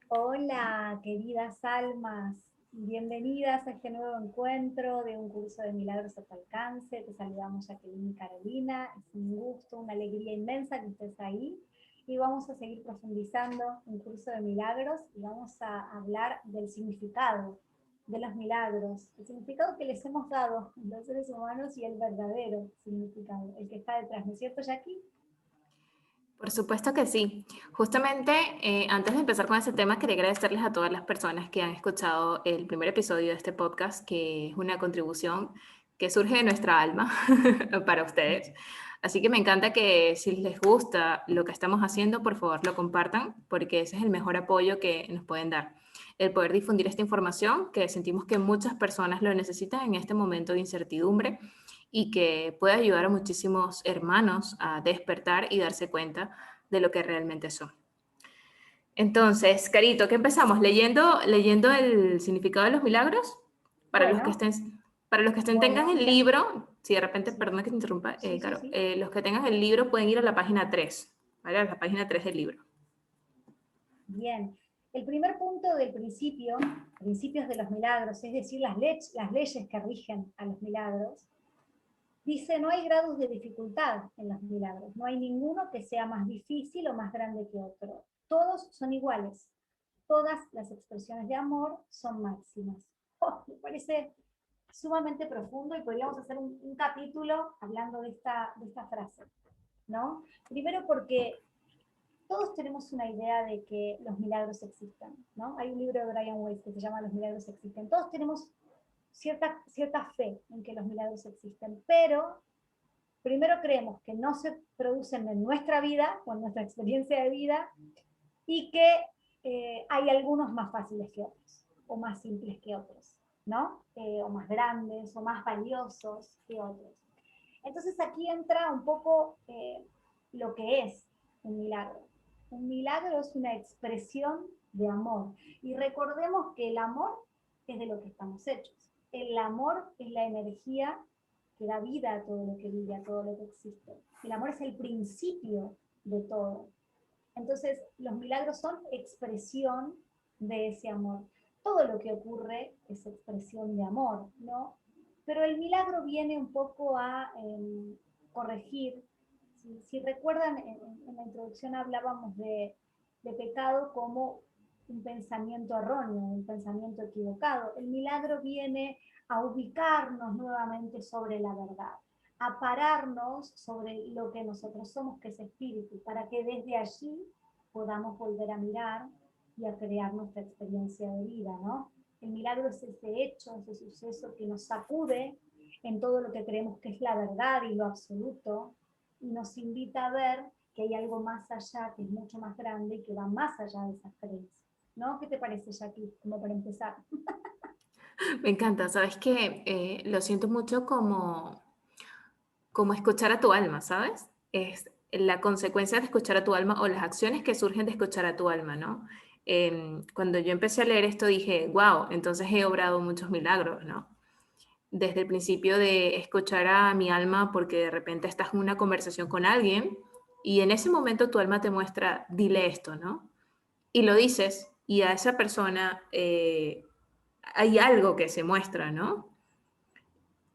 Hola, queridas almas. Bienvenidas a este nuevo encuentro de un curso de milagros a tu alcance. Te saludamos Jacqueline y Carolina. Es un gusto, una alegría inmensa que estés ahí. Y vamos a seguir profundizando un curso de milagros y vamos a hablar del significado de los milagros, el significado que les hemos dado los seres humanos y el verdadero significado, el que está detrás, ¿no es cierto, Jackie? Por supuesto que sí. Justamente, antes de empezar con ese tema, quería agradecerles a todas las personas que han escuchado el primer episodio de este podcast, que es una contribución que surge de nuestra alma para ustedes. Así que me encanta que si les gusta lo que estamos haciendo, por favor lo compartan, porque ese es el mejor apoyo que nos pueden dar. El poder difundir esta información, que sentimos que muchas personas lo necesitan en este momento de incertidumbre y que puede ayudar a muchísimos hermanos a despertar y darse cuenta de lo que realmente son. Entonces, Carito, ¿qué empezamos? ¿Leyendo el significado de los milagros? Para los que Bueno, estén, para los que estén tengan el mira, libro, si de repente, sí, perdona que te interrumpa, sí, sí, Caro, sí. los que tengan el libro pueden ir a la página 3, ¿vale? A la página 3 del libro. Bien. El primer punto del principio, principios de los milagros, es decir, las leyes que rigen a los milagros, dice no hay grados de dificultad en los milagros, no hay ninguno que sea más difícil o más grande que otro. Todos son iguales. Todas las expresiones de amor son máximas. Oh, me parece sumamente profundo y podríamos hacer un capítulo hablando de esta frase, ¿no? Primero porque todos tenemos una idea de que los milagros existen, ¿no? Hay un libro de Brian Weiss que se llama Los milagros existen. Todos tenemos cierta fe en que los milagros existen, pero primero creemos que no se producen en nuestra vida o en nuestra experiencia de vida y que hay algunos más fáciles que otros o más simples que otros, ¿no? O más grandes o más valiosos que otros. Entonces aquí entra un poco lo que es un milagro. Un milagro es una expresión de amor. Y recordemos que el amor es de lo que estamos hechos. El amor es la energía que da vida a todo lo que vive, a todo lo que existe. El amor es el principio de todo. Entonces, los milagros son expresión de ese amor. Todo lo que ocurre es expresión de amor, ¿no? Pero el milagro viene un poco a corregir. Si recuerdan, en la introducción hablábamos de pecado como un pensamiento erróneo, un pensamiento equivocado. El milagro viene a ubicarnos nuevamente sobre la verdad, a pararnos sobre lo que nosotros somos, que es espíritu, para que desde allí podamos volver a mirar y a crear nuestra experiencia de vida, ¿no? El milagro es ese hecho, ese suceso que nos sacude en todo lo que creemos que es la verdad y lo absoluto, y nos invita a ver que hay algo más allá, que es mucho más grande y que va más allá de esas creencias. ¿No? ¿Qué te parece, Jackie? Como para empezar. Me encanta, sabes que lo siento mucho como escuchar a tu alma, ¿sabes? Es la consecuencia de escuchar a tu alma o las acciones que surgen de escuchar a tu alma, ¿no? Cuando yo empecé a leer esto dije, wow, entonces he obrado muchos milagros, ¿no? Desde el principio de escuchar a mi alma porque de repente estás en una conversación con alguien y en ese momento tu alma te muestra, dile esto, ¿no? Y lo dices y a esa persona hay algo que se muestra, ¿no?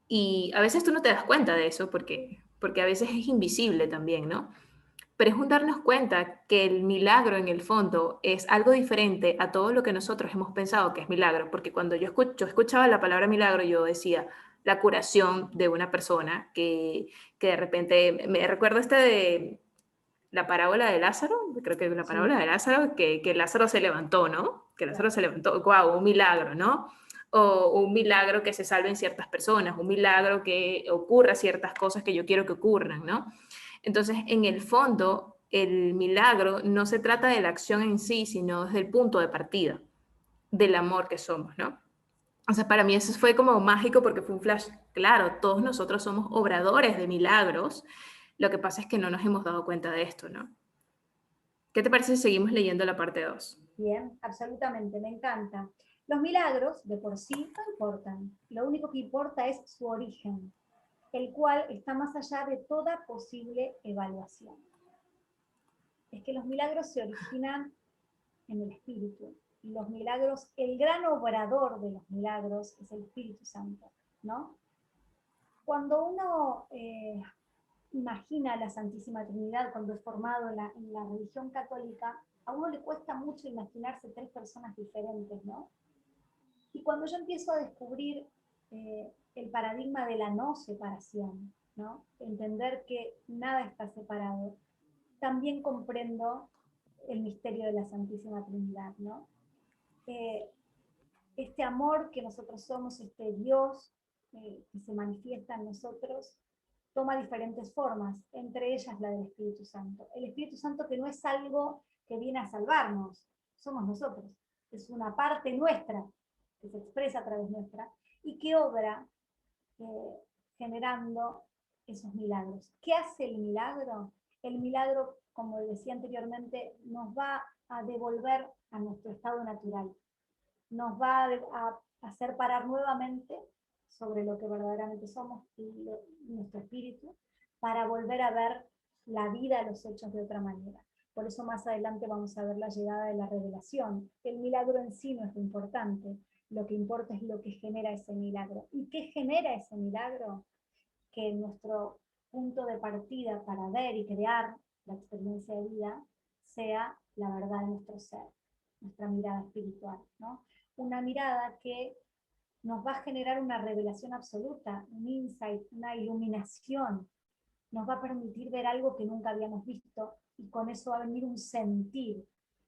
Y a veces tú no te das cuenta de eso porque a veces es invisible también, ¿no? Pero es un darnos cuenta que el milagro en el fondo es algo diferente a todo lo que nosotros hemos pensado que es milagro, porque cuando yo escuchaba la palabra milagro, yo decía la curación de una persona que de repente, me recuerdo de la parábola de Lázaro, creo que es la parábola de Sí, Lázaro, que Lázaro se levantó, ¿no? Que Lázaro se claro. levantó, wow, un milagro, ¿no? O un milagro que se salven ciertas personas, un milagro que ocurra ciertas cosas que yo quiero que ocurran, ¿no? Entonces, en el fondo, el milagro no se trata de la acción en sí, sino desde el punto de partida del amor que somos, ¿no? O sea, para mí eso fue como mágico porque fue un flash. Claro, todos nosotros somos obradores de milagros. Lo que pasa es que no nos hemos dado cuenta de esto, ¿no? ¿Qué te parece si seguimos leyendo la parte 2? Bien, absolutamente, me encanta. Los milagros de por sí no importan. Lo único que importa es su origen, el cual está más allá de toda posible evaluación. Es que los milagros se originan en el Espíritu. Y los milagros, el gran obrador de los milagros es el Espíritu Santo, ¿no? Cuando uno imagina la Santísima Trinidad, cuando es formado en la religión católica, a uno le cuesta mucho imaginarse tres personas diferentes, ¿no? Y cuando yo empiezo a descubrir el paradigma de la no separación, ¿no? Entender que nada está separado, también comprendo el misterio de la Santísima Trinidad, ¿no? Este amor que nosotros somos, este Dios que se manifiesta en nosotros, toma diferentes formas, entre ellas la del Espíritu Santo. El Espíritu Santo que no es algo que viene a salvarnos, somos nosotros, es una parte nuestra, que se expresa a través nuestra, y que obra generando esos milagros. ¿Qué hace el milagro? El milagro, como decía anteriormente, nos va a devolver a nuestro estado natural, nos va a hacer parar nuevamente sobre lo que verdaderamente somos y nuestro espíritu, para volver a ver la vida, los hechos de otra manera. Por eso más adelante vamos a ver la llegada de la revelación. El milagro en sí no es lo importante, lo que importa es lo que genera ese milagro. ¿Y qué genera ese milagro? Que nuestro punto de partida para ver y crear la experiencia de vida sea la verdad de nuestro ser, nuestra mirada espiritual, ¿no? Una mirada que nos va a generar una revelación absoluta, un insight, una iluminación, nos va a permitir ver algo que nunca habíamos visto, y con eso va a venir un sentir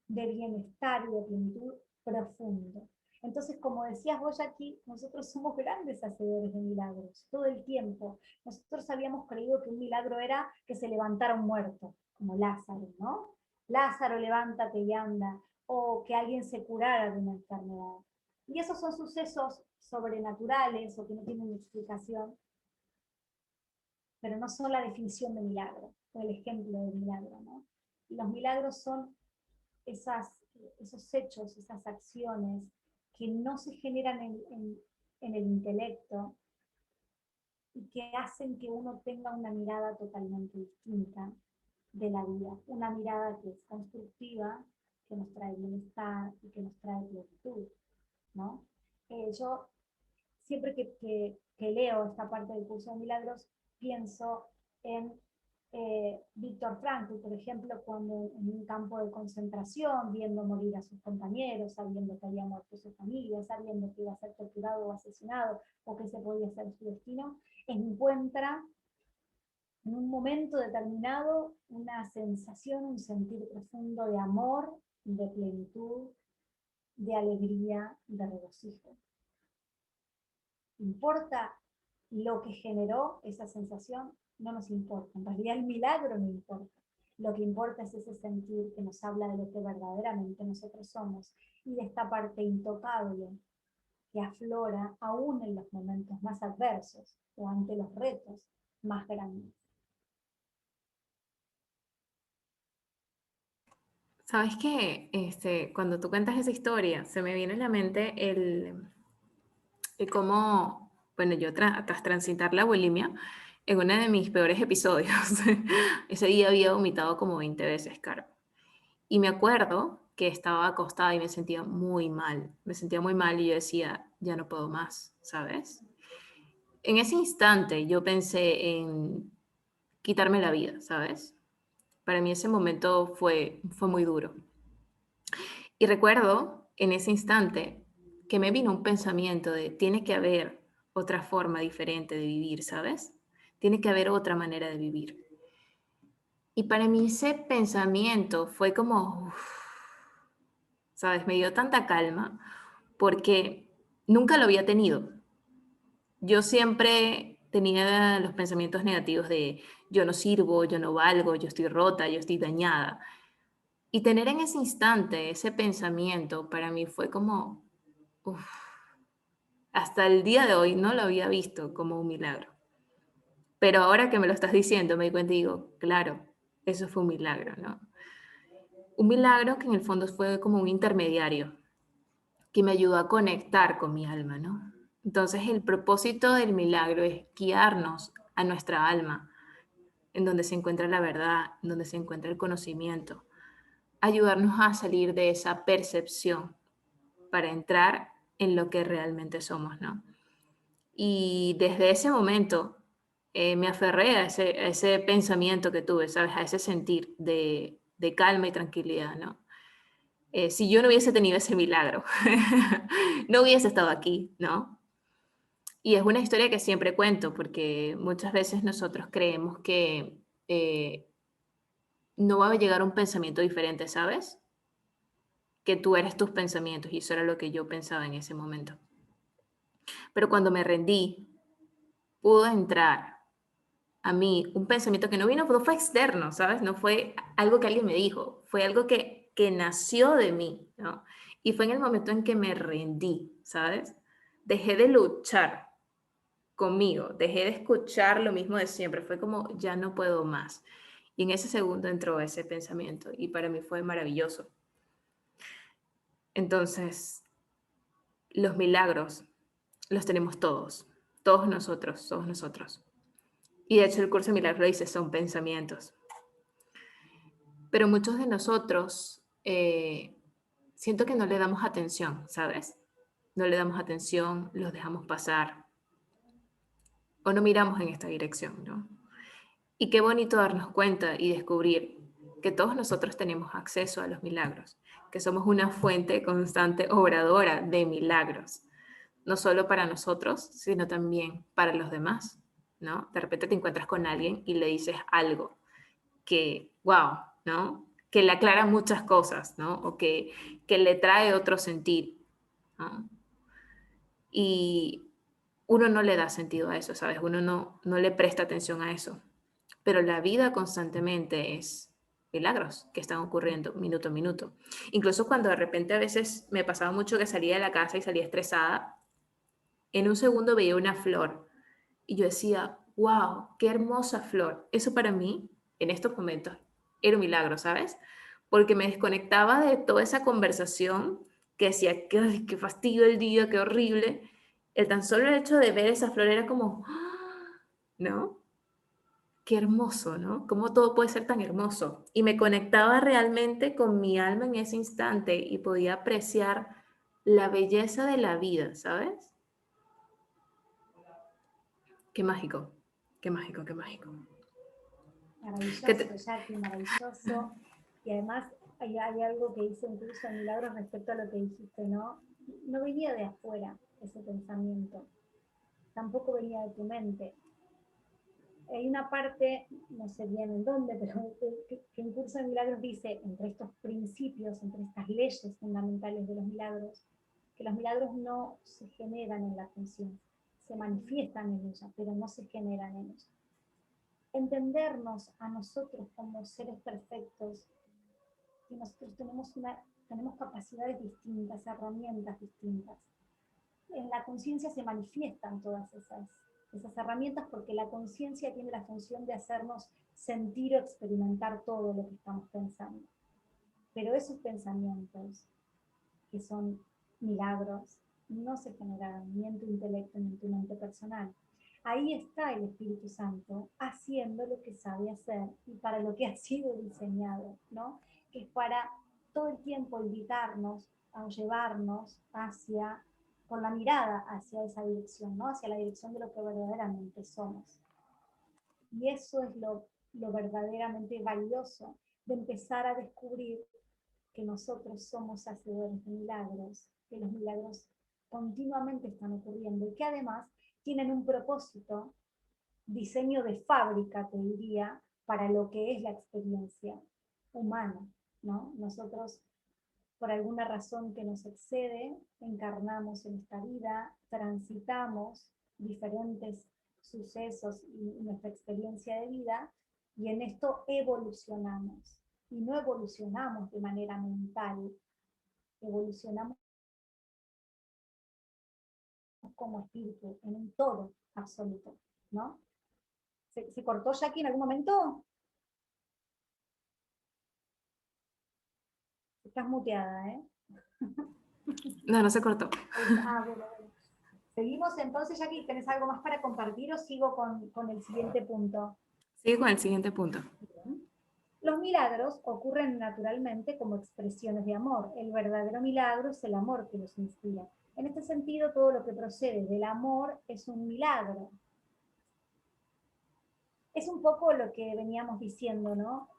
de bienestar y de plenitud profundo. Entonces, como decías vos, Jackie, nosotros somos grandes hacedores de milagros, todo el tiempo. Nosotros habíamos creído que un milagro era que se levantara un muerto, como Lázaro, ¿no? Lázaro, levántate y anda, o que alguien se curara de una enfermedad. Y esos son sucesos sobrenaturales o que no tienen explicación, pero no son la definición de milagro, o el ejemplo de milagro, ¿no? Y los milagros son esos hechos, esas acciones que no se generan en el intelecto y que hacen que uno tenga una mirada totalmente distinta de la vida, una mirada que es constructiva, que nos trae bienestar y que nos trae plenitud, ¿no? Yo siempre que leo esta parte del curso de milagros, pienso en Víctor Frankl, por ejemplo, cuando en un campo de concentración, viendo morir a sus compañeros, sabiendo que había muerto su familia, sabiendo que iba a ser torturado o asesinado, o que ese podía ser su destino, encuentra en un momento determinado una sensación, un sentir profundo de amor, de plenitud, de alegría, de regocijo. ¿Importa lo que generó esa sensación? No nos importa. En realidad el milagro no importa. Lo que importa es ese sentir que nos habla de lo que verdaderamente nosotros somos y de esta parte intocable que aflora aún en los momentos más adversos o ante los retos más grandes. ¿Sabes qué? Cuando tú cuentas esa historia, se me viene a la mente el cómo, bueno, yo tras transitar la bulimia, en uno de mis peores episodios, ese día había vomitado como 20 veces, Caro. Y me acuerdo que estaba acostada y me sentía muy mal y yo decía, ya no puedo más, ¿sabes? En ese instante yo pensé en quitarme la vida, ¿sabes? Para mí ese momento fue muy duro. Y recuerdo en ese instante que me vino un pensamiento de, tiene que haber otra forma diferente de vivir, ¿sabes? Tiene que haber otra manera de vivir. Y para mí ese pensamiento fue como, ¿sabes? Me dio tanta calma porque nunca lo había tenido. Yo siempre tenía los pensamientos negativos de yo no sirvo, yo no valgo, yo estoy rota, yo estoy dañada. Y tener en ese instante ese pensamiento para mí fue como, uf, hasta el día de hoy no lo había visto como un milagro. Pero ahora que me lo estás diciendo me di cuenta y digo, claro, eso fue un milagro, ¿no? Un milagro que en el fondo fue como un intermediario que me ayudó a conectar con mi alma, ¿no? Entonces el propósito del milagro es guiarnos a nuestra alma, en donde se encuentra la verdad, en donde se encuentra el conocimiento, ayudarnos a salir de esa percepción para entrar en lo que realmente somos, ¿no? Y desde ese momento me aferré a ese pensamiento que tuve, ¿sabes? A ese sentir de calma y tranquilidad, ¿no? Si yo no hubiese tenido ese milagro, no hubiese estado aquí, ¿no? Y es una historia que siempre cuento porque muchas veces nosotros creemos que no va a llegar un pensamiento diferente, ¿sabes? Que tú eres tus pensamientos y eso era lo que yo pensaba en ese momento. Pero cuando me rendí, pudo entrar a mí un pensamiento que no vino, no fue externo, ¿sabes? No fue algo que alguien me dijo, fue algo que nació de mí, ¿no? Y fue en el momento en que me rendí, ¿sabes? Dejé de luchar conmigo, dejé de escuchar lo mismo de siempre, fue como, ya no puedo más. Y en ese segundo entró ese pensamiento y para mí fue maravilloso. Entonces, los milagros los tenemos todos, todos nosotros, todos nosotros. Y de hecho el curso de milagros lo dice, son pensamientos. Pero muchos de nosotros siento que no le damos atención, ¿sabes? No le damos atención, los dejamos pasar o no miramos en esta dirección, ¿no? Y qué bonito darnos cuenta y descubrir que todos nosotros tenemos acceso a los milagros, que somos una fuente constante obradora de milagros, no solo para nosotros, sino también para los demás, ¿no? De repente te encuentras con alguien y le dices algo que, wow, ¿no? Que le aclara muchas cosas, ¿no? O que le trae otro sentir, ¿no? Y uno no le da sentido a eso, ¿sabes? Uno no le presta atención a eso. Pero la vida constantemente es milagros que están ocurriendo minuto a minuto. Incluso cuando de repente a veces me pasaba mucho que salía de la casa y salía estresada, en un segundo veía una flor y yo decía, wow, qué hermosa flor. Eso para mí, en estos momentos, era un milagro, ¿sabes? Porque me desconectaba de toda esa conversación que decía, qué fastidio el día, qué horrible. El tan solo el hecho de ver esa flor era como, ¡ah! ¿No? Qué hermoso, ¿no? Cómo todo puede ser tan hermoso. Y me conectaba realmente con mi alma en ese instante y podía apreciar la belleza de la vida, ¿sabes? Qué mágico, qué mágico, qué mágico. Maravilloso, Jackie, maravilloso. Y además hay algo que dice un curso de milagros respecto a lo que dijiste, ¿no? No venía de afuera ese pensamiento, tampoco venía de tu mente. Hay una parte, no sé bien en dónde, pero que en curso de milagros dice, entre estos principios, entre estas leyes fundamentales de los milagros, que los milagros no se generan en la conciencia, se manifiestan en ella, pero no se generan en ella. Entendernos a nosotros como seres perfectos, que nosotros tenemos capacidades distintas, herramientas distintas. En la conciencia se manifiestan todas esas herramientas porque la conciencia tiene la función de hacernos sentir o experimentar todo lo que estamos pensando. Pero esos pensamientos, que son milagros, no se generaron ni en tu intelecto ni en tu mente personal. Ahí está el Espíritu Santo haciendo lo que sabe hacer y para lo que ha sido diseñado, ¿no? Que es para todo el tiempo invitarnos a llevarnos hacia, con la mirada hacia esa dirección, ¿no? Hacia la dirección de lo que verdaderamente somos. Y eso es lo verdaderamente valioso de empezar a descubrir que nosotros somos hacedores de milagros, que los milagros continuamente están ocurriendo y que además tienen un propósito, diseño de fábrica, te diría, para lo que es la experiencia humana, ¿no? Nosotros, por alguna razón que nos excede, encarnamos en esta vida, transitamos diferentes sucesos y nuestra experiencia de vida, y en esto evolucionamos. Y no evolucionamos de manera mental, evolucionamos como espíritu, en un todo absoluto, ¿no? ¿Se cortó Jackie en algún momento? Estás muteada, ¿eh? No, no se cortó. Bueno. Seguimos entonces, Jackie, ¿tenés algo más para compartir o sigo con el siguiente punto? Sigue con el siguiente punto. Bien. Los milagros ocurren naturalmente como expresiones de amor. El verdadero milagro es el amor que los inspira. En este sentido, todo lo que procede del amor es un milagro. Es un poco lo que veníamos diciendo, ¿no?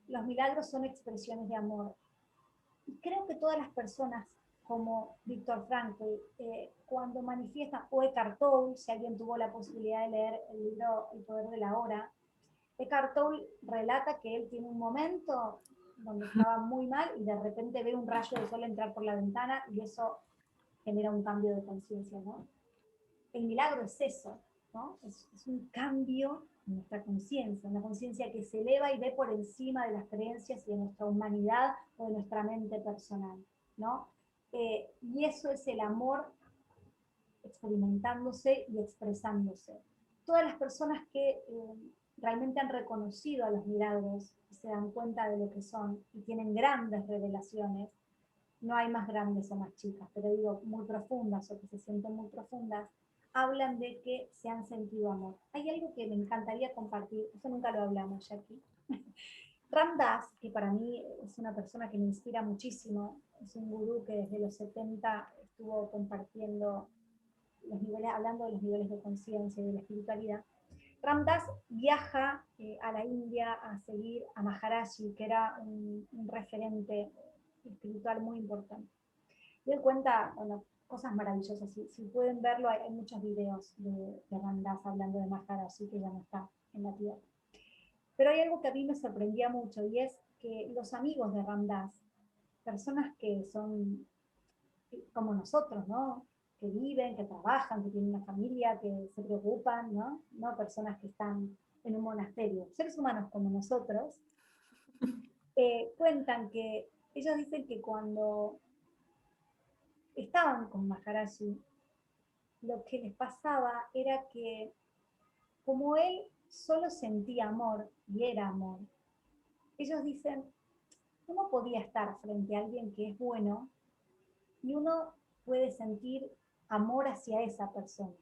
Los milagros son expresiones de amor. Y creo que todas las personas, como Víctor Frankl, cuando manifiestan, o Eckhart Tolle, si alguien tuvo la posibilidad de leer el libro El poder de la hora, Eckhart Tolle relata que él tiene un momento donde estaba muy mal y de repente ve un rayo de sol entrar por la ventana y eso genera un cambio de conciencia, ¿no? El milagro es eso, ¿no? Es un cambio en nuestra conciencia, una conciencia que se eleva y ve por encima de las creencias y de nuestra humanidad o de nuestra mente personal, ¿no? Y eso es el amor experimentándose y expresándose. Todas las personas que realmente han reconocido a los milagros y se dan cuenta de lo que son y tienen grandes revelaciones, no hay más grandes o más chicas, pero digo muy profundas o que se sienten muy profundas, hablan de que se han sentido amor. Hay algo que me encantaría compartir, eso nunca lo hablamos, Jackie. Ram Dass, que para mí es una persona que me inspira muchísimo, es un gurú que desde los 70 estuvo compartiendo los niveles, hablando de los niveles de conciencia y de la espiritualidad. Ram Dass viaja a la India a seguir a Maharaji, que era un referente espiritual muy importante. Y él cuenta, bueno, cosas maravillosas. Si pueden verlo, hay muchos videos de Ram Dass hablando de Maharaji, que ya no está en la tierra. Pero hay algo que a mí me sorprendía mucho, y es que los amigos de Ram Dass, personas que son como nosotros, ¿no? Que viven, que trabajan, que tienen una familia, que se preocupan, ¿no? No personas que están en un monasterio, seres humanos como nosotros, cuentan que ellos dicen que cuando estaban con Maharaji, lo que les pasaba era que como él solo sentía amor y era amor, ellos dicen, ¿cómo podía estar frente a alguien que es bueno y uno puede sentir amor hacia esa persona?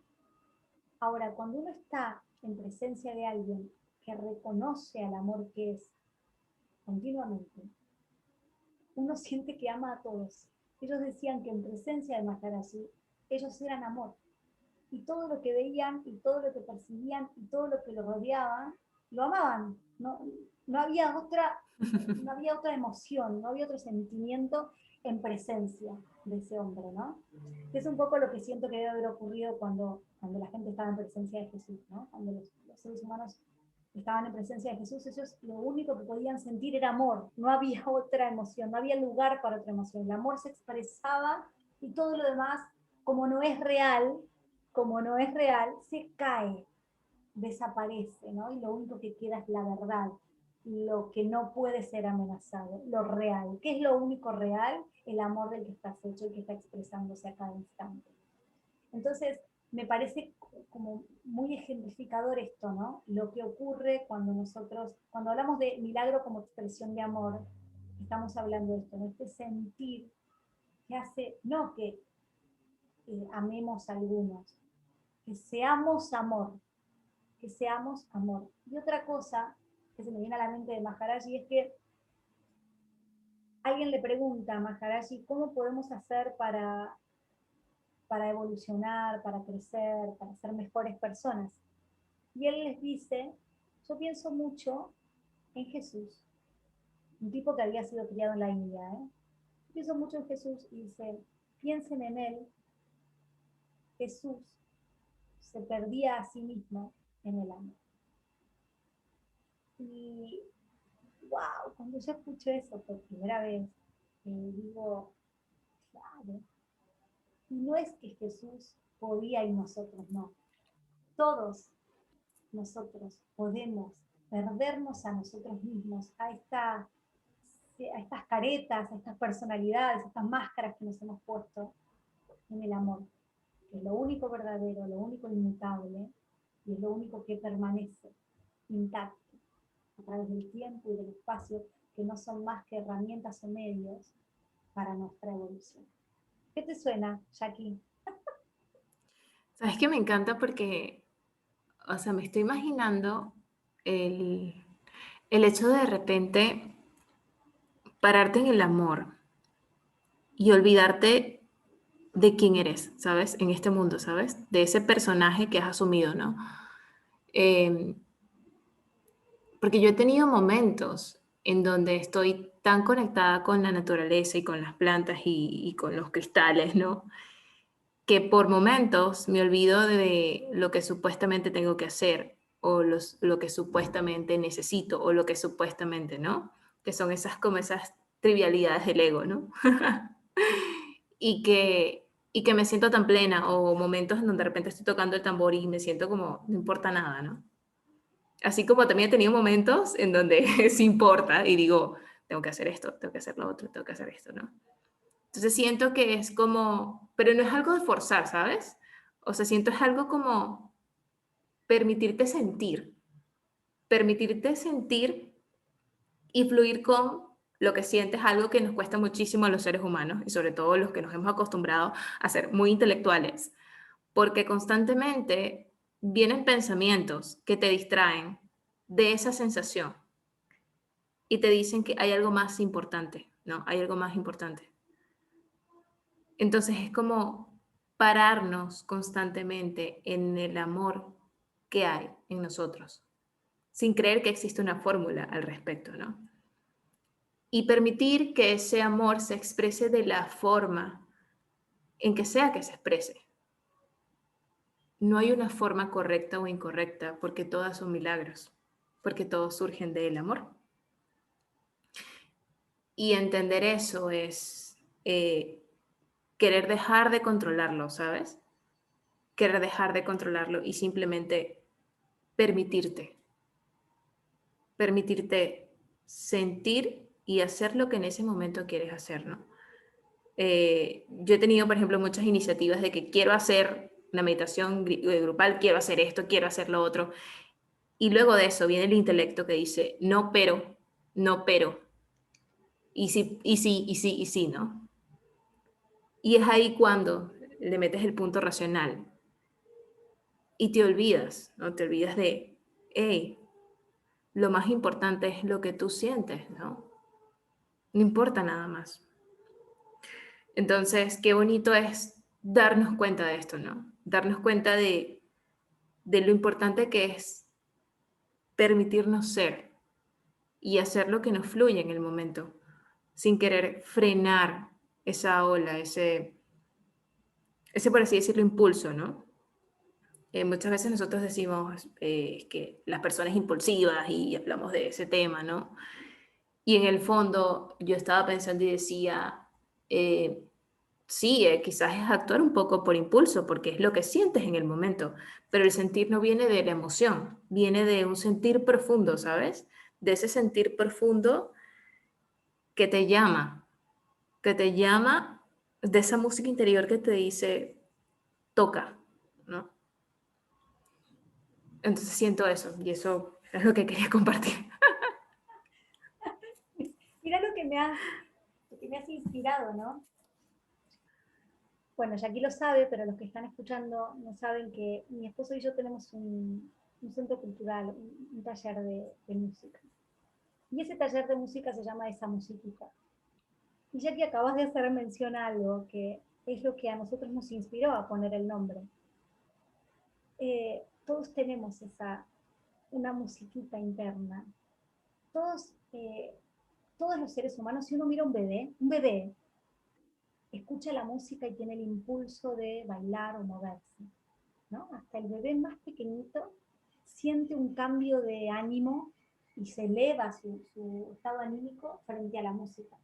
Ahora, cuando uno está en presencia de alguien que reconoce al amor que es continuamente, uno siente que ama a todos. Ellos decían que en presencia de Maharaji, ellos eran amor. Y todo lo que veían, y todo lo que percibían, y todo lo que lo rodeaban, lo amaban. No había otra emoción, no había otro sentimiento en presencia de ese hombre, ¿no? Que es un poco lo que siento que debe haber ocurrido cuando la gente estaba en presencia de Jesús, ¿no? Cuando los seres humanos estaban en presencia de Jesús, ellos lo único que podían sentir era amor, no había otra emoción, no había lugar para otra emoción. El amor se expresaba y todo lo demás, como no es real, se cae, desaparece, ¿no? Y lo único que queda es la verdad, lo que no puede ser amenazado, lo real. ¿Qué es lo único real? El amor del que estás hecho y que está expresándose a cada instante. Entonces, me parece como muy ejemplificador esto, ¿no? Lo que ocurre cuando cuando hablamos de milagro como expresión de amor, estamos hablando de esto, ¿no? Este sentir que hace, no que amemos a algunos, que seamos amor, que seamos amor. Y otra cosa que se me viene a la mente de Maharaji es que alguien le pregunta a Maharaji cómo podemos hacer para evolucionar, para crecer, para ser mejores personas. Y él les dice, yo pienso mucho en Jesús, un tipo que había sido criado en la India, ¿eh? Pienso mucho en Jesús y dice, piensen en él, Jesús se perdía a sí mismo en el amor. Y wow, cuando yo escucho eso por primera vez, digo, claro, y no es que Jesús podía y nosotros no. Todos nosotros podemos perdernos a nosotros mismos, a estas caretas, a estas personalidades, a estas máscaras que nos hemos puesto en el amor, que es lo único verdadero, lo único inmutable y es lo único que permanece intacto a través del tiempo y del espacio, que no son más que herramientas o medios para nuestra evolución. ¿Qué te suena, Jackie? Sabes que me encanta porque, o sea, me estoy imaginando el, el hecho de repente pararte en el amor y olvidarte de quién eres, ¿sabes? En este mundo, ¿sabes? De ese personaje que has asumido, ¿no? Eh, Porque yo he tenido momentos en donde estoy tan conectada con la naturaleza y con las plantas y con los cristales, ¿no? Que por momentos me olvido de lo que supuestamente tengo que hacer o lo que supuestamente necesito o lo que supuestamente, ¿no? Que son esas como esas trivialidades del ego, ¿no? Y que me siento tan plena o momentos en donde de repente estoy tocando el tambor y me siento como no importa nada, ¿no? Así como también he tenido momentos en donde sí importa y digo, tengo que hacer esto, tengo que hacer lo otro, tengo que hacer esto, ¿no? Entonces siento que es como, pero no es algo de forzar, ¿sabes? O sea, siento es algo como permitirte sentir y fluir con lo que sientes, algo que nos cuesta muchísimo a los seres humanos y sobre todo los que nos hemos acostumbrado a ser muy intelectuales, porque constantemente vienen pensamientos que te distraen de esa sensación y te dicen que hay algo más importante, ¿no? Hay algo más importante. Entonces es como pararnos constantemente en el amor que hay en nosotros, sin creer que existe una fórmula al respecto, ¿no? Y permitir que ese amor se exprese de la forma en que sea que se exprese. No hay una forma correcta o incorrecta porque todas son milagros, porque todos surgen del amor. Y entender eso es querer dejar de controlarlo, ¿sabes? Querer dejar de controlarlo y simplemente permitirte, permitirte sentir y hacer lo que en ese momento quieres hacer, ¿no? Yo he tenido, por ejemplo, muchas iniciativas de que quiero hacer una meditación grupal, quiero hacer esto, quiero hacer lo otro, y luego de eso viene el intelecto que dice, no, pero, no, pero, y sí, y sí, y sí, y sí, ¿no? Y es ahí cuando le metes el punto racional y te olvidas, ¿no? Te olvidas de, hey, lo más importante es lo que tú sientes, ¿no? No importa nada más. Entonces, qué bonito es darnos cuenta de esto, ¿no? Darnos cuenta de lo importante que es permitirnos ser y hacer lo que nos fluye en el momento, sin querer frenar esa ola, ese por así decirlo, impulso, ¿no? Muchas veces nosotros decimos que las personas impulsivas y hablamos de ese tema, ¿no? Y en el fondo yo estaba pensando y decía, eh, sí, quizás es actuar un poco por impulso, porque es lo que sientes en el momento, pero el sentir no viene de la emoción, viene de un sentir profundo, ¿sabes? De ese sentir profundo que que te llama de esa música interior que te dice, toca, ¿no? Entonces siento eso, y eso es lo que quería compartir. Mira lo que me has inspirado, ¿no? Bueno, Jackie lo sabe, pero los que están escuchando no saben que mi esposo y yo tenemos un centro cultural, un taller de música. Y ese taller de música se llama Esa Musiquita. Y Jackie acabas de hacer mención a algo que es lo que a nosotros nos inspiró a poner el nombre. Todos tenemos una musiquita interna. Todos, todos los seres humanos, si uno mira un bebé escucha la música y tiene el impulso de bailar o moverse, ¿no? Hasta el bebé más pequeñito siente un cambio de ánimo y se eleva su estado anímico frente a la música.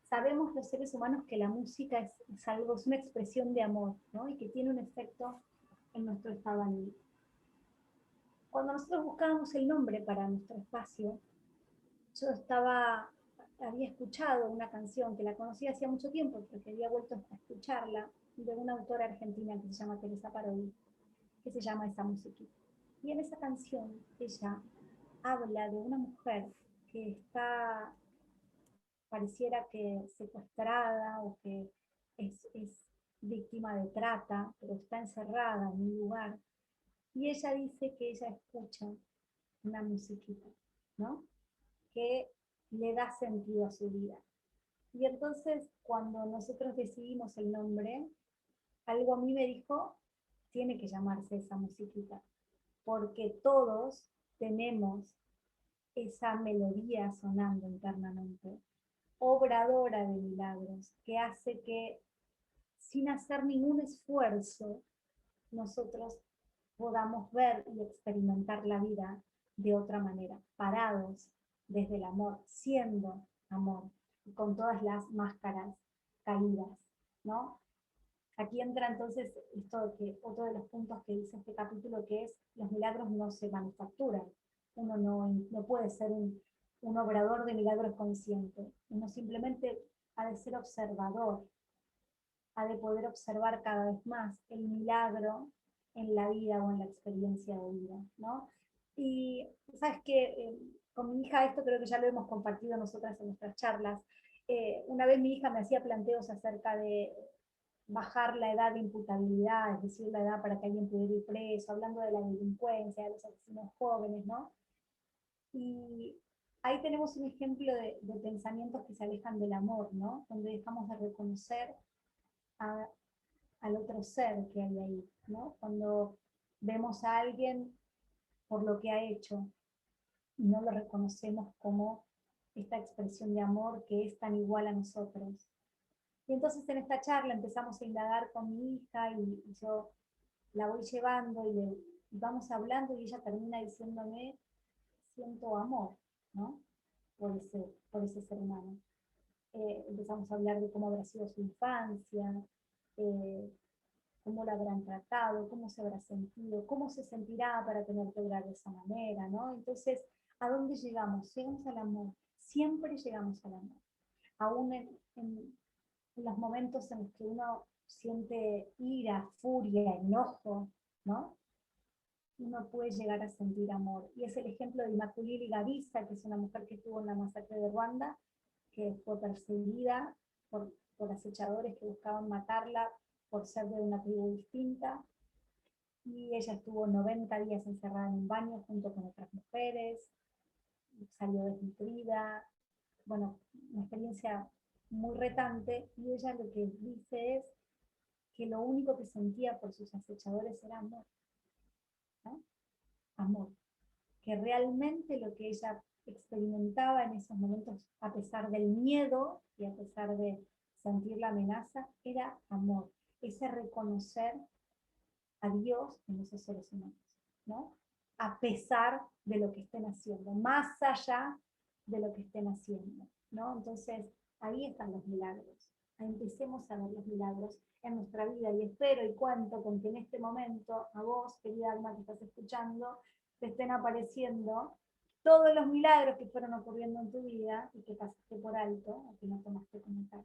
Sabemos los seres humanos que la música es algo, es una expresión de amor, ¿no? Y que tiene un efecto en nuestro estado anímico. Cuando nosotros buscábamos el nombre para nuestro espacio, yo había escuchado una canción que la conocía hacía mucho tiempo, porque había vuelto a escucharla, de una autora argentina que se llama Teresa Parodi, que se llama Esa Musiquita. Y en esa canción ella habla de una mujer que está, pareciera que secuestrada o que es víctima de trata, pero está encerrada en un lugar. Y ella dice que ella escucha una musiquita, ¿no? que le da sentido a su vida. Y entonces, cuando nosotros decidimos el nombre, algo a mí me dijo, tiene que llamarse esa musiquita, porque todos tenemos esa melodía sonando internamente, obradora de milagros, que hace que sin hacer ningún esfuerzo nosotros podamos ver y experimentar la vida de otra manera, parados desde el amor, siendo amor, y con todas las máscaras caídas, ¿no? Aquí entra entonces esto que otro de los puntos que dice este capítulo, que es los milagros no se manufacturan. Uno no puede ser un obrador de milagros consciente. Uno simplemente ha de ser observador, ha de poder observar cada vez más el milagro en la vida o en la experiencia de vida, ¿no? Y sabes que con mi hija esto creo que ya lo hemos compartido nosotras en nuestras charlas. Una vez mi hija me hacía planteos acerca de bajar la edad de imputabilidad, es decir, la edad para que alguien pudiera ir preso, hablando de la delincuencia, de los asesinos jóvenes, ¿no? Y ahí tenemos un ejemplo de pensamientos que se alejan del amor, ¿no? Donde dejamos de reconocer a, al otro ser que hay ahí, ¿no? Cuando vemos a alguien por lo que ha hecho y no lo reconocemos como esta expresión de amor que es tan igual a nosotros. Y entonces en esta charla empezamos a indagar con mi hija y yo la voy llevando y vamos hablando y ella termina diciéndome, siento amor, ¿no? Por ese ser humano. Empezamos a hablar de cómo habrá sido su infancia, eh, cómo la habrán tratado, cómo se habrá sentido, cómo se sentirá para tener que hablar de esa manera, ¿no? Entonces, ¿a dónde llegamos? Llegamos al amor, siempre llegamos al amor. Aún en los momentos en los que uno siente ira, furia, enojo, ¿no? Uno puede llegar a sentir amor. Y es el ejemplo de Immaculée Gavisa, que es una mujer que estuvo en la masacre de Ruanda, que fue perseguida por acechadores que buscaban matarla por ser de una tribu distinta. Y ella estuvo 90 días encerrada en un baño junto con otras mujeres, salió desnutrida, bueno, una experiencia muy retante, y ella lo que dice es que lo único que sentía por sus acechadores era amor, ¿no? Amor, que realmente lo que ella experimentaba en esos momentos, a pesar del miedo y a pesar de sentir la amenaza, era amor, ese reconocer a Dios en esos seres humanos, ¿no? A pesar de lo que estén haciendo, más allá de lo que estén haciendo, ¿no? Entonces, ahí están los milagros. Empecemos a ver los milagros en nuestra vida y espero y cuento con que en este momento a vos, querida alma que estás escuchando, te estén apareciendo todos los milagros que fueron ocurriendo en tu vida y que pasaste por alto o que no tomaste como tal.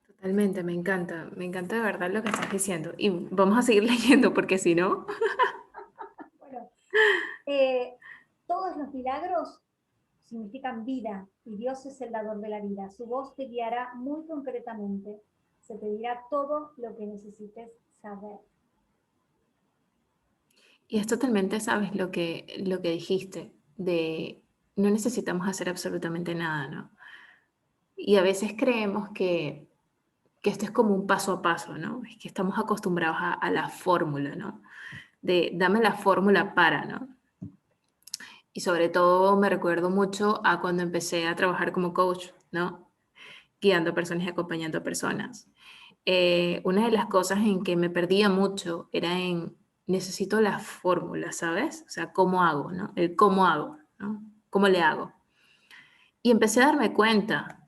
Totalmente, me encanta de verdad lo que estás diciendo. Y vamos a seguir leyendo porque si no... Bueno, todos los milagros significan vida y Dios es el dador de la vida. Su voz te guiará muy concretamente. Se te dirá todo lo que necesites saber. Y es totalmente, sabes, lo que dijiste, de no necesitamos hacer absolutamente nada, ¿no? Y a veces creemos que esto es como un paso a paso, ¿no? Es que estamos acostumbrados a la fórmula, ¿no? De dame la fórmula para, ¿no? Y sobre todo me recuerdo mucho a cuando empecé a trabajar como coach, ¿no? Guiando a personas y acompañando a personas. Una de las cosas en que me perdía mucho era en necesito la fórmula, ¿sabes? O sea, ¿cómo hago, no? El cómo hago, ¿no? ¿Cómo le hago? Y empecé a darme cuenta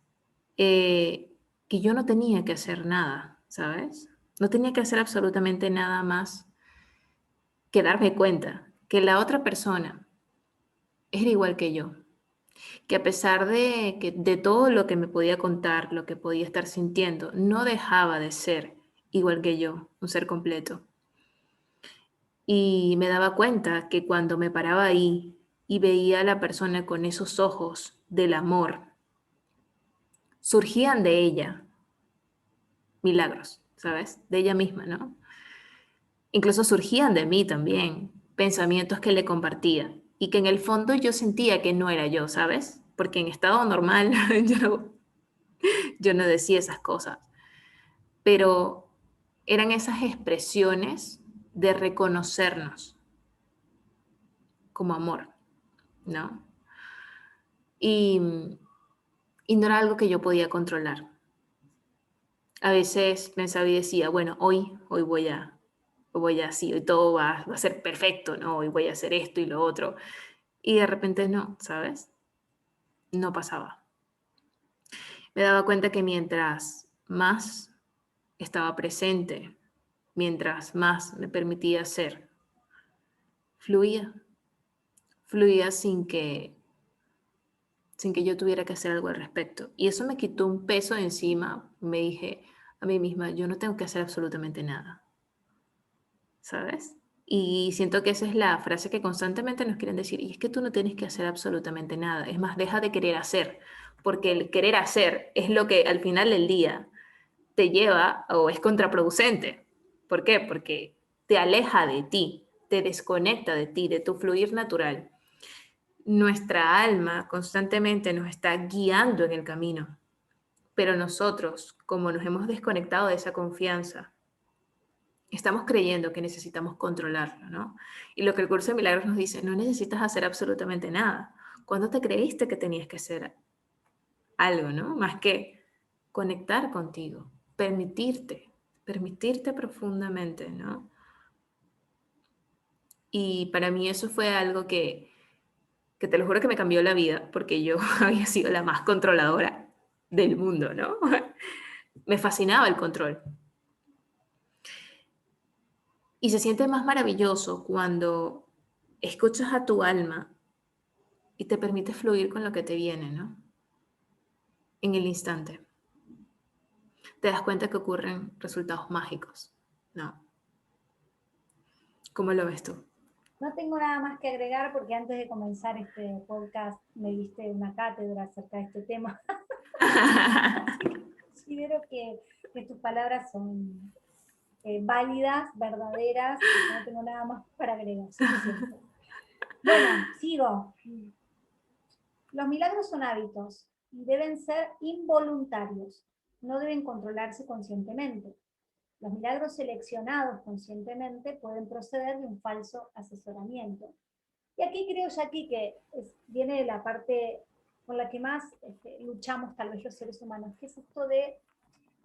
que yo no tenía que hacer nada, ¿sabes? No tenía que hacer absolutamente nada más que darme cuenta que la otra persona era igual que yo, que a pesar de todo lo que me podía contar, lo que podía estar sintiendo, no dejaba de ser igual que yo, un ser completo. Y me daba cuenta que cuando me paraba ahí y veía a la persona con esos ojos del amor, surgían de ella milagros, ¿sabes? De ella misma, ¿no? Incluso surgían de mí también pensamientos que le compartía. y que en el fondo yo sentía que no era yo, ¿sabes? Porque en estado normal yo no decía esas cosas, pero eran esas expresiones de reconocernos como amor, ¿no? Y, y no era algo que yo podía controlar. A veces pensaba y decía, bueno, hoy voy a, sí, hoy todo va a ser perfecto, ¿no? Hoy voy a hacer esto y lo otro. Y de repente no, ¿sabes? No pasaba. Me daba cuenta que mientras más estaba presente, mientras más me permitía ser, fluía, fluía sin que yo tuviera que hacer algo al respecto. Y eso me quitó un peso de encima. Me dije a mí misma, yo no tengo que hacer absolutamente nada, ¿sabes? Y siento que esa es la frase que constantemente nos quieren decir, y es que tú no tienes que hacer absolutamente nada. Es más, deja de querer hacer, porque el querer hacer es lo que al final del día te lleva o es contraproducente. ¿Por qué? Porque te aleja de ti, te desconecta de ti, de tu fluir natural. Nuestra alma constantemente nos está guiando en el camino, pero nosotros, como nos hemos desconectado de esa confianza, estamos creyendo que necesitamos controlarlo, ¿no? Y lo que el curso de milagros nos dice, no necesitas hacer absolutamente nada. ¿Cuándo te creíste que tenías que hacer algo, ¿no? Más que conectar contigo, permitirte profundamente, ¿no? Y para mí eso fue algo que te lo juro que me cambió la vida, porque yo había sido la más controladora del mundo, ¿no? Me fascinaba el control. Y se siente más maravilloso cuando escuchas a tu alma y te permites fluir con lo que te viene, ¿no? En el instante. Te das cuenta que ocurren resultados mágicos, ¿no? ¿Cómo lo ves tú? No tengo nada más que agregar porque antes de comenzar este podcast me diste una cátedra acerca de este tema. Considero que tus palabras son válidas, verdaderas, y no tengo nada más para agregar, suficiente. Bueno, sigo. Los milagros son hábitos y deben ser involuntarios, no deben controlarse conscientemente. Los milagros seleccionados conscientemente pueden proceder de un falso asesoramiento. Y aquí creo, Jackie, que viene de la parte con la que más luchamos tal vez los seres humanos, que es esto de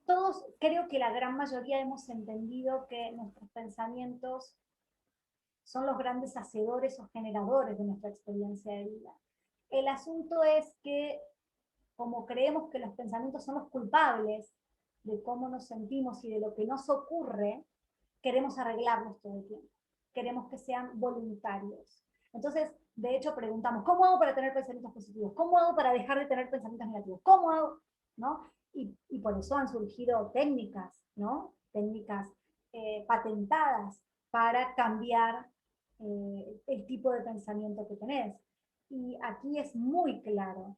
todos, creo que la gran mayoría hemos entendido que nuestros pensamientos son los grandes hacedores o generadores de nuestra experiencia de vida. El asunto es que, como creemos que los pensamientos son los culpables de cómo nos sentimos y de lo que nos ocurre, queremos arreglarlos todo el tiempo. Queremos que sean voluntarios. Entonces, de hecho, preguntamos, ¿cómo hago para tener pensamientos positivos? ¿Cómo hago para dejar de tener pensamientos negativos? ¿Cómo hago? ¿No? Y por eso han surgido técnicas, ¿no? Técnicas patentadas para cambiar el tipo de pensamiento que tenés. Y aquí es muy claro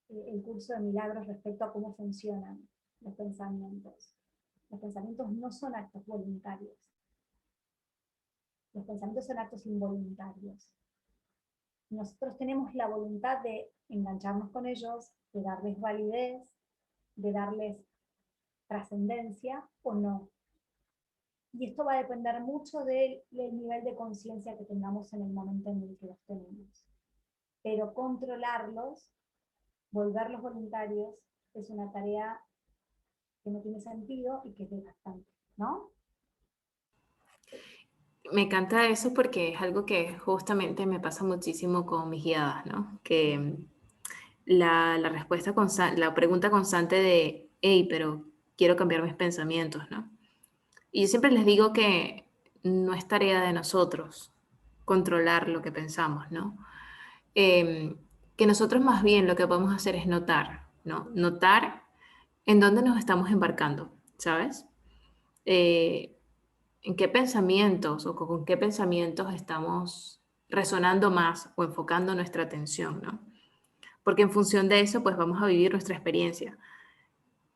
el curso de milagros respecto a cómo funcionan los pensamientos. Los pensamientos no son actos voluntarios. Los pensamientos son actos involuntarios. Nosotros tenemos la voluntad de engancharnos con ellos, de darles validez, de darles trascendencia o no. Y esto va a depender mucho del nivel de conciencia que tengamos en el momento en el que los tenemos. Pero controlarlos, volverlos voluntarios, es una tarea que no tiene sentido y que es desgastante, ¿no? Me encanta eso porque es algo que justamente me pasa muchísimo con mis guiadas, ¿no? Que la respuesta constante, la pregunta constante de, hey, pero quiero cambiar mis pensamientos, ¿no? Y yo siempre les digo que no es tarea de nosotros controlar lo que pensamos, ¿no? Que nosotros más bien lo que podemos hacer es notar, ¿no? Notar en dónde nos estamos embarcando, ¿sabes? Eh, en qué pensamientos o con qué pensamientos estamos resonando más o enfocando nuestra atención, ¿no? Porque en función de eso, pues vamos a vivir nuestra experiencia.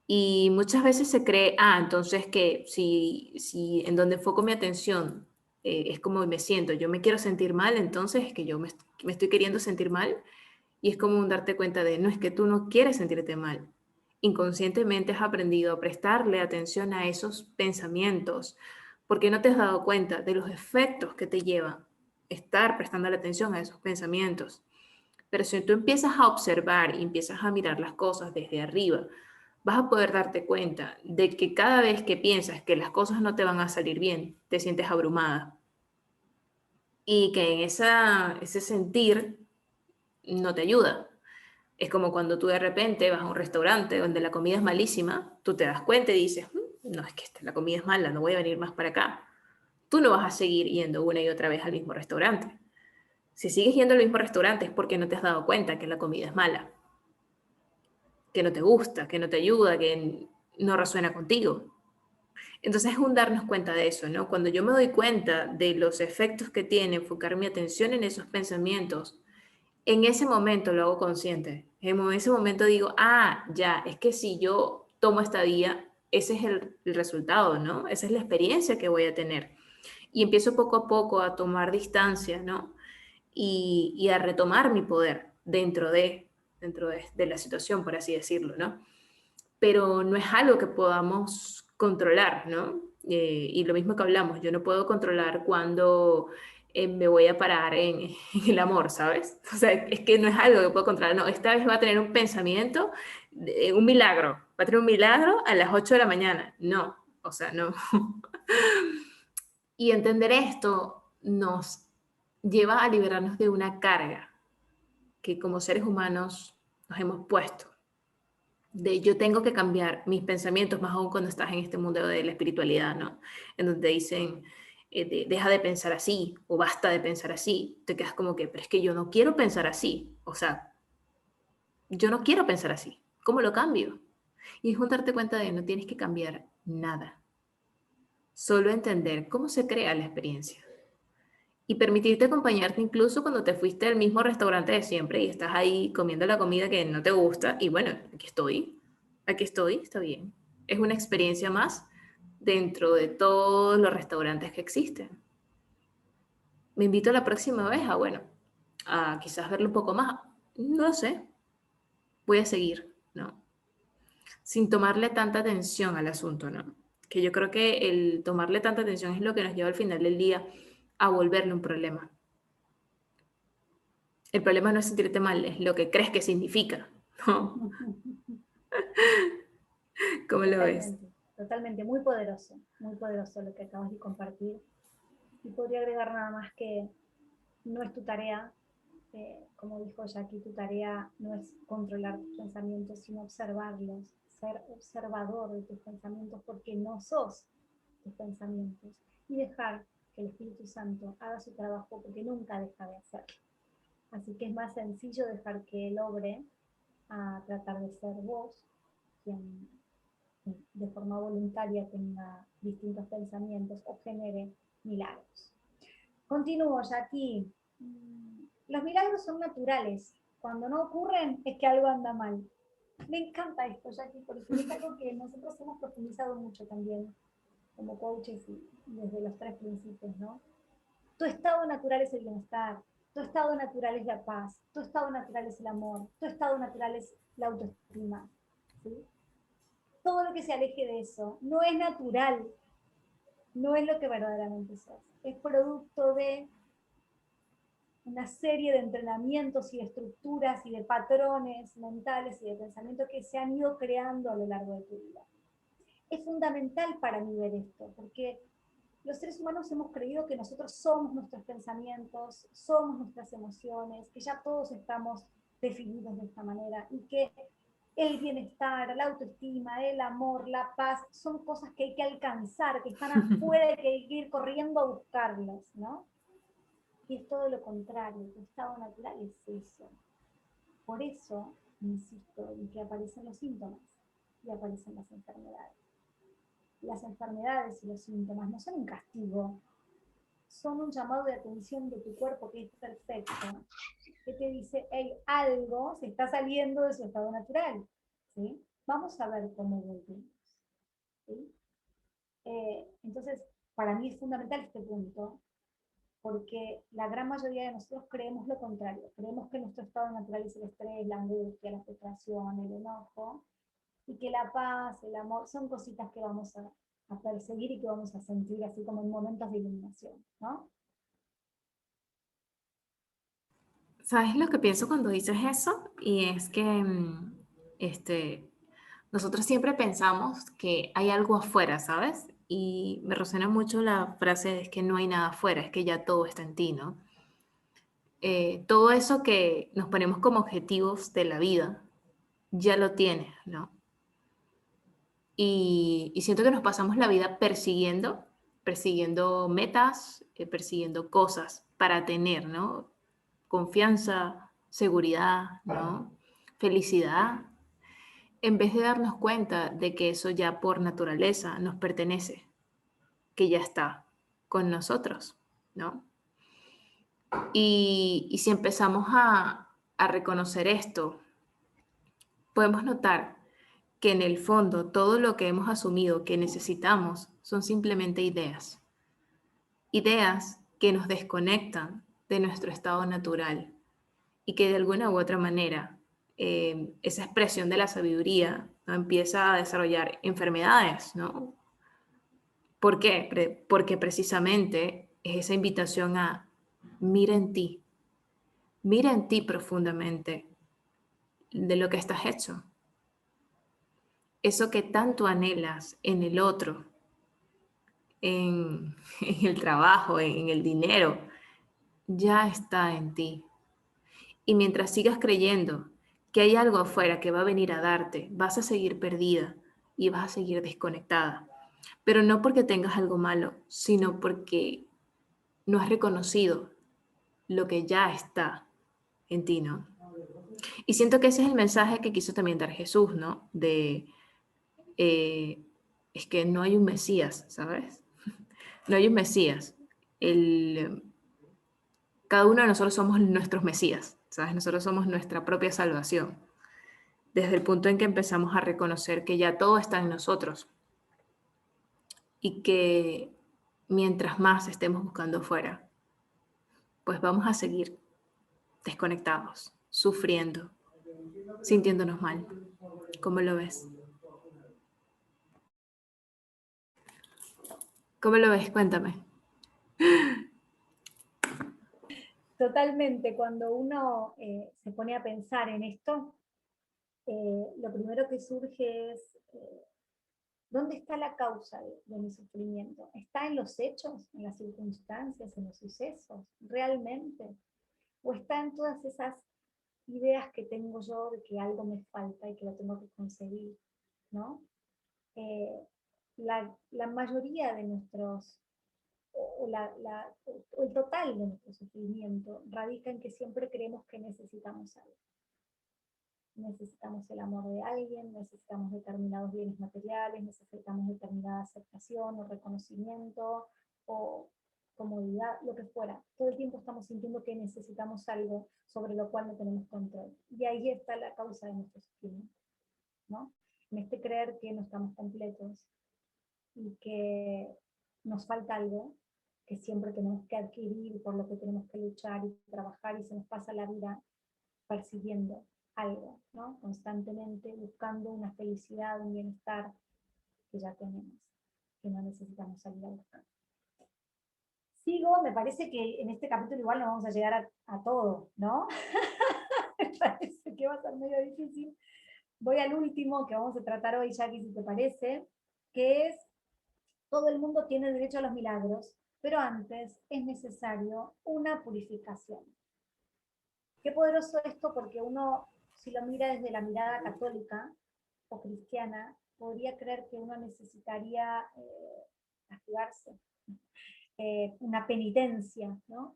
Y muchas veces se cree, entonces que si en donde enfoco mi atención Es como me siento, yo me quiero sentir mal, entonces es que yo me estoy queriendo sentir mal, y es como un darte cuenta de, no, es que tú no quieres sentirte mal. Inconscientemente has aprendido a prestarle atención a esos pensamientos, porque no te has dado cuenta de los efectos que te lleva estar prestando atención a esos pensamientos. Pero si tú empiezas a observar y empiezas a mirar las cosas desde arriba, vas a poder darte cuenta de que cada vez que piensas que las cosas no te van a salir bien, te sientes abrumada. Y que en ese sentir no te ayuda. Es como cuando tú de repente vas a un restaurante donde la comida es malísima, tú te das cuenta y dices, no, es que la comida es mala, no voy a venir más para acá". Tú no vas a seguir yendo una y otra vez al mismo restaurante. Si sigues yendo al mismo restaurante es porque no te has dado cuenta que la comida es mala, que no te gusta, que no te ayuda, que no resuena contigo. Entonces es un darnos cuenta de eso, ¿no? Cuando yo me doy cuenta de los efectos que tiene enfocar mi atención en esos pensamientos, en ese momento lo hago consciente. En ese momento digo, ah, ya, es que si yo tomo esta vía, ese es el resultado, ¿no? Esa es la experiencia que voy a tener. Y empiezo poco a poco a tomar distancia, ¿no? Y a retomar mi poder dentro de la situación, por así decirlo, ¿no? Pero no es algo que podamos controlar, ¿no? Y lo mismo que hablamos, yo no puedo controlar cuando me voy a parar en el amor, ¿sabes? O sea, es que no es algo que puedo controlar, no, esta vez va a tener un pensamiento, un milagro, va a tener un milagro a las 8 de la mañana, no, o sea, no. Y entender esto nos lleva a liberarnos de una carga que como seres humanos nos hemos puesto de yo tengo que cambiar mis pensamientos, más aún cuando estás en este mundo de la espiritualidad, ¿no? En donde dicen, deja de pensar así o basta de pensar así. Te quedas como que, pero es que yo no quiero pensar así. O sea, yo no quiero pensar así. ¿Cómo lo cambio? Y es un darte cuenta de no tienes que cambiar nada. Solo entender cómo se crea la experiencia. Y permitirte acompañarte incluso cuando te fuiste al mismo restaurante de siempre y estás ahí comiendo la comida que no te gusta. Y bueno, aquí estoy, está bien. Es una experiencia más dentro de todos los restaurantes que existen. Me invito la próxima vez a, bueno, a quizás verlo un poco más. No lo sé, voy a seguir, ¿no? Sin tomarle tanta atención al asunto, ¿no? Que yo creo que el tomarle tanta atención es lo que nos lleva al final del día a volverle un problema. El problema no es sentirte mal, es lo que crees que significa, ¿no? ¿Cómo lo ves? Totalmente, totalmente, muy poderoso lo que acabas de compartir. Y podría agregar nada más que no es tu tarea, como dijo Jackie, tu tarea no es controlar tus pensamientos, sino observarlos, ser observador de tus pensamientos porque no sos tus pensamientos y dejar que el Espíritu Santo haga su trabajo porque nunca deja de hacerlo. Así que es más sencillo dejar que Él obre a tratar de ser vos quien de forma voluntaria tenga distintos pensamientos o genere milagros. Continúo, Jackie. Los milagros son naturales. Cuando no ocurren es que algo anda mal. Me encanta esto, Jackie, porque es algo que nosotros hemos profundizado mucho también como coaches y desde los tres principios, ¿no? Tu estado natural es el bienestar, tu estado natural es la paz, tu estado natural es el amor, tu estado natural es la autoestima, ¿sí? Todo lo que se aleje de eso no es natural, no es lo que verdaderamente sos. Es producto de una serie de entrenamientos y de estructuras y de patrones mentales y de pensamiento que se han ido creando a lo largo de tu vida. Es fundamental para mí ver esto, porque los seres humanos hemos creído que nosotros somos nuestros pensamientos, somos nuestras emociones, que ya todos estamos definidos de esta manera y que el bienestar, la autoestima, el amor, la paz, son cosas que hay que alcanzar, que están afuera y que hay que ir corriendo a buscarlas, ¿no? Y es todo lo contrario, tu estado natural es eso. Por eso, insisto, en que aparecen los síntomas y aparecen las enfermedades. Las enfermedades y los síntomas no son un castigo, son un llamado de atención de tu cuerpo que es perfecto, que te dice, hey, algo se está saliendo de su estado natural, ¿sí? Vamos a ver cómo volvemos, ¿sí? Entonces, para mí es fundamental este punto, porque la gran mayoría de nosotros creemos lo contrario, creemos que nuestro estado natural es el estrés, la angustia, la frustración, el enojo, y que la paz, el amor, son cositas que vamos a perseguir y que vamos a sentir así como en momentos de iluminación, ¿no? ¿Sabes lo que pienso cuando dices eso? Y es que nosotros siempre pensamos que hay algo afuera, ¿sabes? Y me resuena mucho la frase de es que no hay nada afuera, es que ya todo está en ti, ¿no? Todo eso que nos ponemos como objetivos de la vida, ya lo tienes, ¿no? Y siento que nos pasamos la vida persiguiendo metas, persiguiendo cosas para tener, ¿no? Confianza, seguridad, ¿no? Felicidad, en vez de darnos cuenta de que eso ya por naturaleza nos pertenece, que ya está con nosotros, ¿no? Y si empezamos a reconocer esto, podemos notar que en el fondo todo lo que hemos asumido que necesitamos son simplemente ideas, ideas que nos desconectan de nuestro estado natural y que de alguna u otra manera esa expresión de la sabiduría, ¿no? Empieza a desarrollar enfermedades, ¿no? ¿Por qué? Porque precisamente es esa invitación a mira en ti profundamente de lo que estás hecho, eso que tanto anhelas en el otro, en el trabajo, en el dinero, ya está en ti. Y mientras sigas creyendo que hay algo afuera que va a venir a darte, vas a seguir perdida y vas a seguir desconectada. Pero no porque tengas algo malo, sino porque no has reconocido lo que ya está en ti, ¿no? Y siento que ese es el mensaje que quiso también dar Jesús, ¿no? Eh, es que no hay un Mesías, ¿sabes? No hay un Mesías. El, cada uno de nosotros somos nuestros Mesías, ¿sabes? Nosotros somos nuestra propia salvación. Desde el punto en que empezamos a reconocer que ya todo está en nosotros y que mientras más estemos buscando fuera, pues vamos a seguir desconectados, sufriendo, sintiéndonos mal. ¿Cómo lo ves? ¿Cómo lo ves? Cuéntame. Totalmente, cuando uno se pone a pensar en esto, lo primero que surge es, ¿dónde está la causa de mi sufrimiento? ¿Está en los hechos, en las circunstancias, en los sucesos, realmente? ¿O está en todas esas ideas que tengo yo de que algo me falta y que lo tengo que conseguir? ¿No? Eh, la mayoría de nuestros, o el total de nuestro sufrimiento radica en que siempre creemos que necesitamos algo. Necesitamos el amor de alguien, necesitamos determinados bienes materiales, necesitamos determinada aceptación o reconocimiento o comodidad, lo que fuera. Todo el tiempo estamos sintiendo que necesitamos algo sobre lo cual no tenemos control. Y ahí está la causa de nuestro sufrimiento, ¿no? En este creer que no estamos completos y que nos falta algo, que siempre tenemos que adquirir, por lo que tenemos que luchar y trabajar, y se nos pasa la vida persiguiendo algo, ¿no? Constantemente buscando una felicidad, un bienestar que ya tenemos, que no necesitamos salir a buscar. Sigo, me parece que en este capítulo igual no vamos a llegar a todo, ¿no? Me parece que va a ser medio difícil. Voy al último que vamos a tratar hoy, Jackie, si te parece, que es: todo el mundo tiene derecho a los milagros, pero antes es necesario una purificación. Qué poderoso esto, porque uno, si lo mira desde la mirada católica o cristiana, podría creer que uno necesitaría castigarse, una penitencia, ¿no?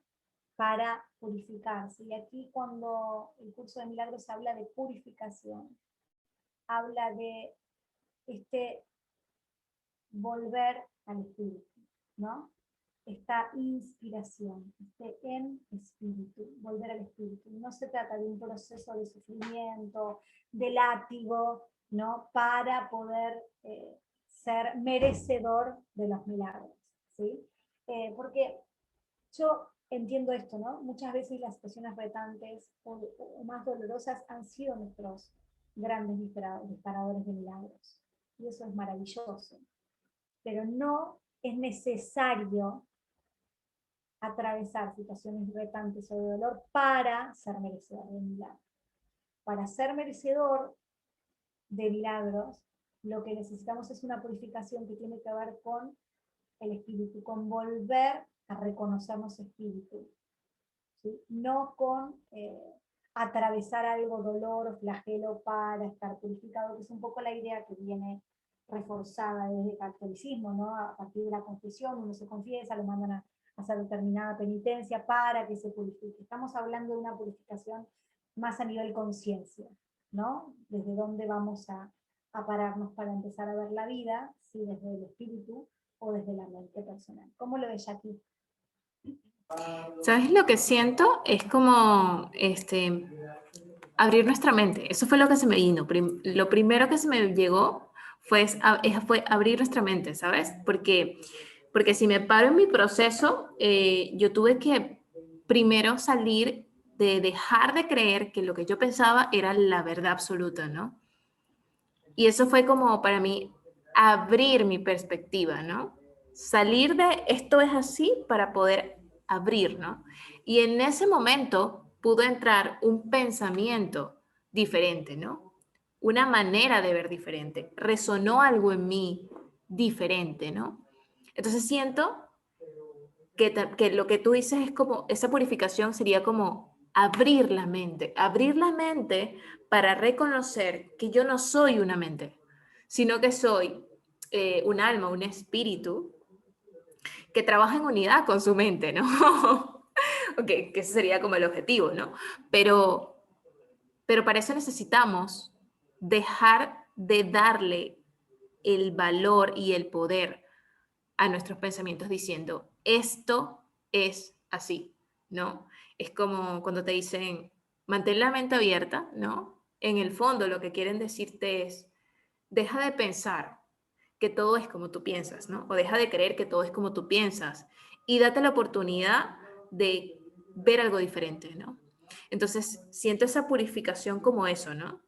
Para purificarse. Y aquí, cuando el curso de milagros habla de purificación, habla de este volver al espíritu, ¿no? Esta inspiración, en espíritu, volver al espíritu. No se trata de un proceso de sufrimiento, de látigo, ¿no? Para poder ser merecedor de los milagros, ¿sí? Porque yo entiendo esto, ¿no? Muchas veces las situaciones retantes o más dolorosas han sido nuestros grandes disparadores de milagros. Y eso es maravilloso. Pero no es necesario atravesar situaciones retantes o de dolor para ser merecedor de milagros. Para ser merecedor de milagros, lo que necesitamos es una purificación que tiene que ver con el espíritu, con volver a reconocernos espíritu, ¿sí? No con atravesar algo, dolor o flagelo para estar purificado, que es un poco la idea que viene reforzada desde el catolicismo, ¿no? A partir de la confesión, uno se confiesa, lo mandan a hacer determinada penitencia para que se purifique. Estamos hablando de una purificación más a nivel conciencia, ¿no? Desde dónde vamos a pararnos para empezar a ver la vida, si desde el espíritu o desde la mente personal. ¿Cómo lo ves, Jackie? ¿Sabes lo que siento? Es como abrir nuestra mente. Eso fue lo que se me vino. Lo primero que se me llegó fue abrir nuestra mente, ¿sabes? Porque si me paro en mi proceso, yo tuve que primero salir de dejar de creer que lo que yo pensaba era la verdad absoluta, ¿no? Y eso fue como para mí abrir mi perspectiva, ¿no? Salir de esto es así para poder abrir, ¿no? Y en ese momento pudo entrar un pensamiento diferente, ¿no? Una manera de ver diferente. Resonó algo en mí diferente, ¿no? Entonces siento que lo que tú dices es como, esa purificación sería como abrir la mente para reconocer que yo no soy una mente, sino que soy un alma, un espíritu que trabaja en unidad con su mente, ¿no? Okay, que ese sería como el objetivo, ¿no? Pero para eso necesitamos dejar de darle el valor y el poder a nuestros pensamientos diciendo, esto es así, ¿no? Es como cuando te dicen, mantén la mente abierta, ¿no? En el fondo lo que quieren decirte es, deja de pensar que todo es como tú piensas, ¿no? O deja de creer que todo es como tú piensas y date la oportunidad de ver algo diferente, ¿no? Entonces, siento esa purificación como eso, ¿no?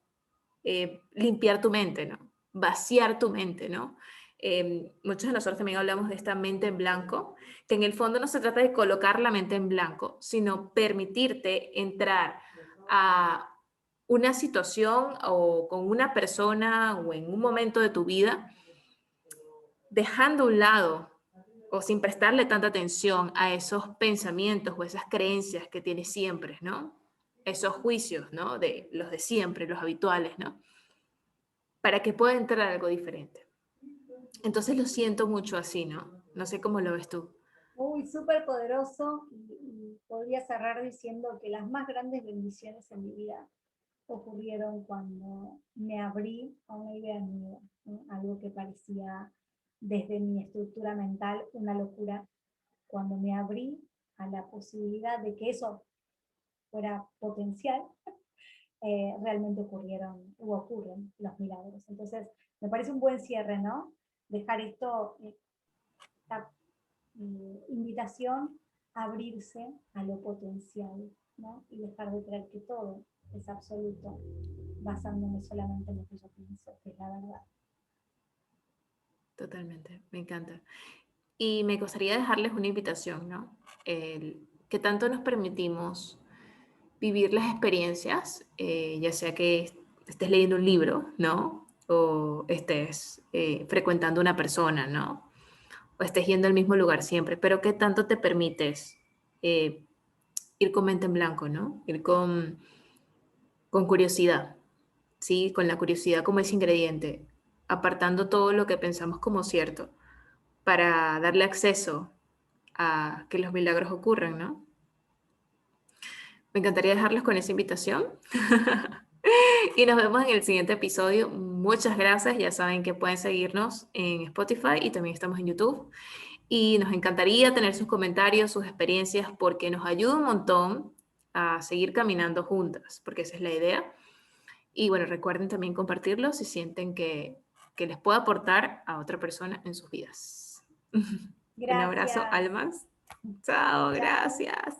Limpiar tu mente, ¿no? Vaciar tu mente, ¿no? Muchos de nosotros también hablamos de esta mente en blanco, que en el fondo no se trata de colocar la mente en blanco, sino permitirte entrar a una situación o con una persona o en un momento de tu vida, dejando a un lado o sin prestarle tanta atención a esos pensamientos o esas creencias que tienes siempre, ¿no? Esos juicios, ¿no? De los de siempre, los habituales, ¿no? Para que pueda entrar algo diferente. Entonces lo siento mucho así, ¿no? No sé cómo lo ves tú. Muy súper poderoso y podría cerrar diciendo que las más grandes bendiciones en mi vida ocurrieron cuando me abrí a una idea nueva, ¿no? Algo que parecía desde mi estructura mental una locura, cuando me abrí a la posibilidad de que eso fuera potencial, realmente ocurrieron o ocurren los milagros. Entonces, me parece un buen cierre, ¿no? Dejar esto, esta invitación a abrirse a lo potencial, ¿no? Y dejar de creer que todo es absoluto, basándome solamente en lo que yo pienso, que es la verdad. Totalmente, me encanta. Y me gustaría dejarles una invitación, ¿no? Que tanto nos permitimos vivir las experiencias, ya sea que estés leyendo un libro, ¿no? O estés frecuentando una persona, ¿no? O estés yendo al mismo lugar siempre, pero qué tanto te permites eh, ir con mente en blanco, ¿no? Ir con curiosidad, ¿sí? Con la curiosidad como ese ingrediente, apartando todo lo que pensamos como cierto, para darle acceso a que los milagros ocurran, ¿no? Me encantaría dejarlos con esa invitación. Y nos vemos en el siguiente episodio. Muchas gracias. Ya saben que pueden seguirnos en Spotify y también estamos en YouTube. Y nos encantaría tener sus comentarios, sus experiencias, porque nos ayuda un montón a seguir caminando juntas, porque esa es la idea. Y bueno, recuerden también compartirlo si sienten que les puede aportar a otra persona en sus vidas. Un abrazo, Gracias. almas. Chao, gracias.